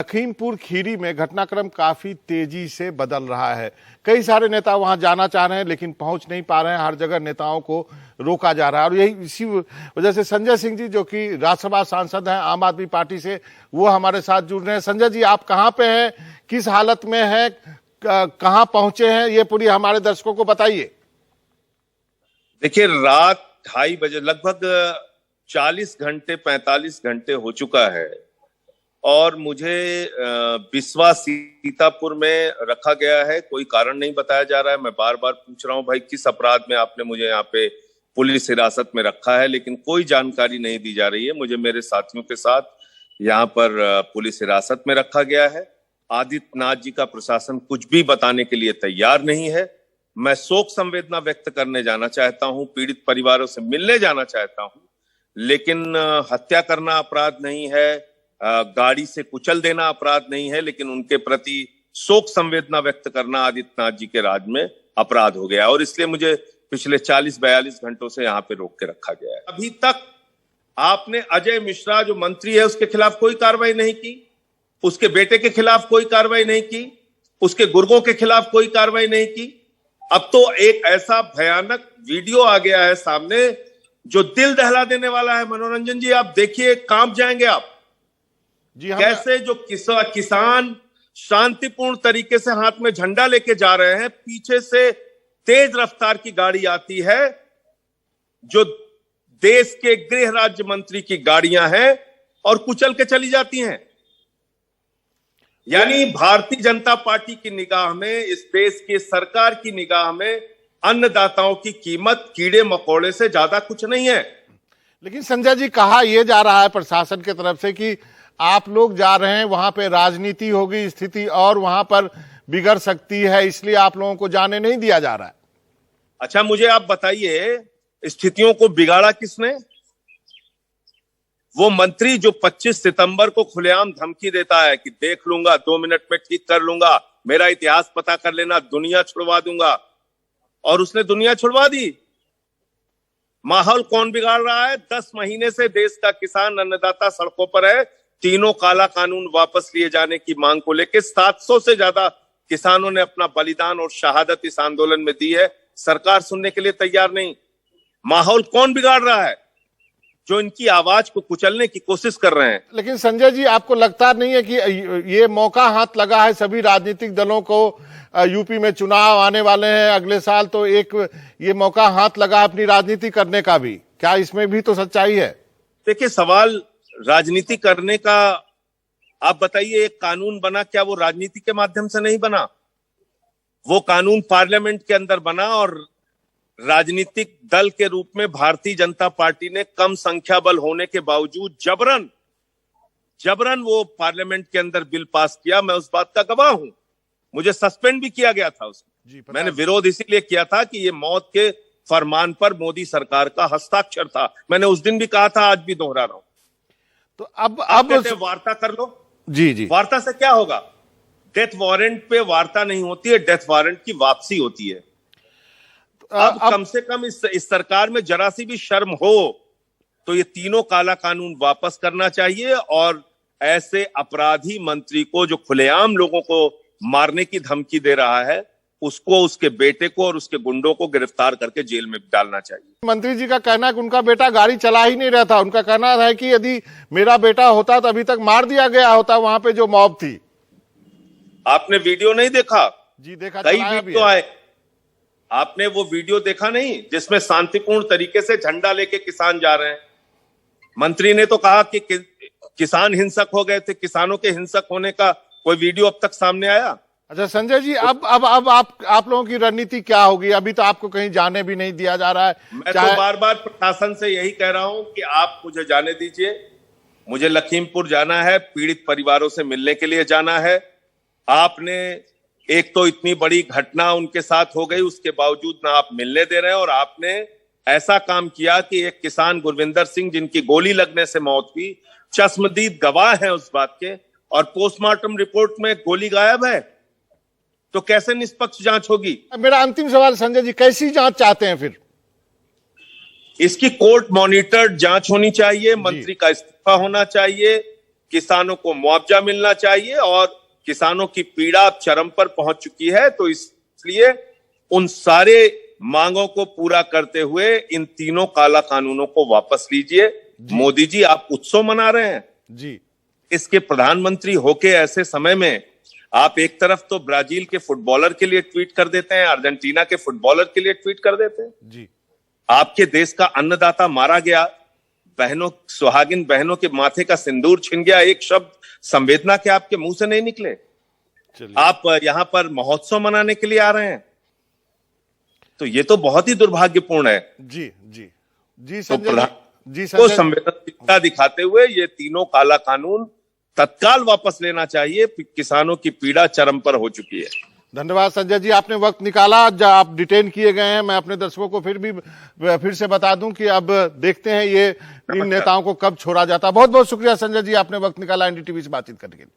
लखीमपुर खीरी में घटनाक्रम काफी तेजी से बदल रहा है। कई सारे नेता वहां जाना चाह रहे हैं लेकिन पहुंच नहीं पा रहे हैं। हर जगह नेताओं को रोका जा रहा है और यही इसी वजह से संजय सिंह जी, जो कि राज्यसभा सांसद हैं आम आदमी पार्टी से, वो हमारे साथ जुड़ रहे हैं। संजय जी, आप कहां पे हैं, किस हालत में हैं, कहां पहुंचे हैं, ये पूरी हमारे दर्शकों को बताइए। देखिए, रात 2:30 बजे लगभग 40 घंटे 45 घंटे हो चुका है और मुझे बिस्वा सीतापुर में रखा गया है। कोई कारण नहीं बताया जा रहा है। मैं बार बार पूछ रहा हूं, भाई किस अपराध में आपने मुझे यहाँ पे पुलिस हिरासत में रखा है, लेकिन कोई जानकारी नहीं दी जा रही है। मुझे मेरे साथियों के साथ यहाँ पर पुलिस हिरासत में रखा गया है। आदित्यनाथ जी का प्रशासन कुछ भी बताने के लिए तैयार नहीं है। मैं शोक संवेदना व्यक्त करने जाना चाहता हूं, पीड़ित परिवारों से मिलने जाना चाहता हूं, लेकिन हत्या करना अपराध नहीं है, गाड़ी से कुचल देना अपराध नहीं है, लेकिन उनके प्रति शोक संवेदना व्यक्त करना आदित्यनाथ जी के राज में अपराध हो गया और इसलिए मुझे पिछले 40-42 घंटों से यहाँ पे रोक के रखा गया है। अभी तक आपने अजय मिश्रा जो मंत्री है उसके खिलाफ कोई कार्रवाई नहीं की, उसके बेटे के खिलाफ कोई कार्रवाई नहीं की, उसके गुर्गों के खिलाफ कोई कार्रवाई नहीं की। अब तो एक ऐसा भयानक वीडियो आ गया है सामने जो दिल दहला देने वाला है। मनोरंजन जी, आप देखिए, कांप जाएंगे आप जी। कैसे जो किसान शांतिपूर्ण तरीके से हाथ में झंडा लेके जा रहे हैं, पीछे से तेज रफ्तार की गाड़ी आती है जो देश के गृह राज्य मंत्री की गाड़ियां हैं और कुचल के चली जाती हैं। यानी भारतीय जनता पार्टी की निगाह में, इस देश की सरकार की निगाह में अन्नदाताओं की कीमत कीड़े मकोड़े से ज्यादा कुछ नहीं है। लेकिन संजय जी, कहा यह जा रहा है प्रशासन की तरफ से कि आप लोग जा रहे हैं, वहां पे राजनीति होगी, स्थिति और वहां पर बिगड़ सकती है, इसलिए आप लोगों को जाने नहीं दिया जा रहा है। अच्छा, मुझे आप बताइए, स्थितियों को बिगाड़ा किसने? वो मंत्री जो 25 सितंबर को खुलेआम धमकी देता है कि देख लूंगा, 2 मिनट में ठीक कर लूंगा, मेरा इतिहास पता कर लेना, दुनिया छुड़वा दूंगा, और उसने दुनिया छुड़वा दी। माहौल कौन बिगाड़ रहा है? 10 महीने से देश का किसान अन्नदाता सड़कों पर है। तीनों काला कानून वापस लिए जाने की मांग को लेकर 700 से ज्यादा किसानों ने अपना बलिदान और शहादत इस आंदोलन में दी है। सरकार सुनने के लिए तैयार नहीं। माहौल कौन बिगाड़ रहा है? जो इनकी आवाज को कुचलने की कोशिश कर रहे हैं। लेकिन संजय जी, आपको लगता नहीं है कि ये मौका हाथ लगा है सभी राजनीतिक दलों को? यूपी में चुनाव आने वाले हैं अगले साल, तो एक ये मौका हाथ लगा अपनी राजनीति करने का भी। क्या इसमें भी तो सच्चाई है? देखिए, सवाल राजनीति करने का, आप बताइए, एक कानून बना, क्या वो राजनीति के माध्यम से नहीं बना? वो कानून पार्लियामेंट के अंदर बना और राजनीतिक दल के रूप में भारतीय जनता पार्टी ने कम संख्या बल होने के बावजूद जबरन वो पार्लियामेंट के अंदर बिल पास किया। मैं उस बात का गवाह हूं। मुझे सस्पेंड भी किया गया था उसमें। मैंने विरोध इसीलिए किया था कि ये मौत के फरमान पर मोदी सरकार का हस्ताक्षर था। मैंने उस दिन भी कहा था, आज भी दोहरा रहा हूं। तो अब वार्ता कर लो। जी, वार्ता से क्या होगा? डेथ वारंट पे वार्ता नहीं होती है, डेथ वारंट की वापसी होती है। अब कम से कम इस सरकार में जरा सी भी शर्म हो तो ये तीनों काला कानून वापस करना चाहिए और ऐसे अपराधी मंत्री को, जो खुलेआम लोगों को मारने की धमकी दे रहा है, उसको, उसके बेटे को और उसके गुंडों को गिरफ्तार करके जेल में डालना चाहिए। मंत्री जी का कहना है कि उनका बेटा गाड़ी चला ही नहीं रहा था। उनका कहना है कि यदि मेरा बेटा होता तो अभी तक मार दिया गया होता वहां पे जो मॉब थी। आपने वीडियो नहीं देखा? जी देखा, कई वीडियो आए। आपने वो वीडियो देखा नहीं जिसमें शांतिपूर्ण तरीके से झंडा लेके किसान जा रहे हैं? मंत्री ने तो कहा कि किसान हिंसक हो गए थे। किसानों के हिंसक होने का कोई वीडियो अब तक सामने आया? अच्छा संजय जी, अब आप लोगों की रणनीति क्या होगी? अभी तो आपको कहीं जाने भी नहीं दिया जा रहा है। मैं तो बार बार प्रशासन से यही कह रहा हूं कि आप मुझे जाने दीजिए। मुझे लखीमपुर जाना है, पीड़ित परिवारों से मिलने के लिए जाना है। आपने एक तो इतनी बड़ी घटना उनके साथ हो गई, उसके बावजूद ना आप मिलने दे रहे हैं, और आपने ऐसा काम किया कि एक किसान गुरविंदर सिंह, जिनकी गोली लगने से मौत हुई, चश्मदीद गवाह हैं उस बात के, और पोस्टमार्टम रिपोर्ट में गोली गायब है। तो कैसे निष्पक्ष जांच होगी? मेरा अंतिम सवाल संजय जी, कैसी जांच चाहते हैं फिर? इसकी कोर्ट मॉनिटर्ड जांच होनी चाहिए, मंत्री का इस्तीफा होना चाहिए, किसानों को मुआवजा मिलना चाहिए और किसानों की पीड़ा अब चरम पर पहुंच चुकी है। तो इसलिए उन सारे मांगों को पूरा करते हुए इन तीनों काला कानूनों को वापस लीजिए। मोदी जी, आप उत्सव मना रहे हैं जी, इसके प्रधानमंत्री होके ऐसे समय में आप एक तरफ तो ब्राजील के फुटबॉलर के लिए ट्वीट कर देते हैं, अर्जेंटीना के फुटबॉलर के लिए ट्वीट कर देते हैं। जी, आपके देश का अन्नदाता मारा गया, बहनों, सुहागिन बहनों के माथे का सिंदूर छिन गया, एक शब्द संवेदना के आपके मुंह से नहीं निकले। चलिए। आप यहां पर महोत्सव मनाने के लिए आ रहे हैं, तो ये तो बहुत ही दुर्भाग्यपूर्ण है। जी जी जी तो संजय जी, को संजय संवेदनशीलता दिखाते हुए ये तीनों काला कानून तत्काल वापस लेना चाहिए। किसानों की पीड़ा चरम पर हो चुकी है। धन्यवाद संजय जी, आपने वक्त निकाला। आप डिटेन किए गए हैं। मैं अपने दर्शकों को फिर से बता दूं कि अब देखते हैं ये इन नेताओं को कब छोड़ा जाता है। बहुत बहुत शुक्रिया संजय जी, आपने वक्त निकाला एनडीटीवी से बातचीत करने के लिए।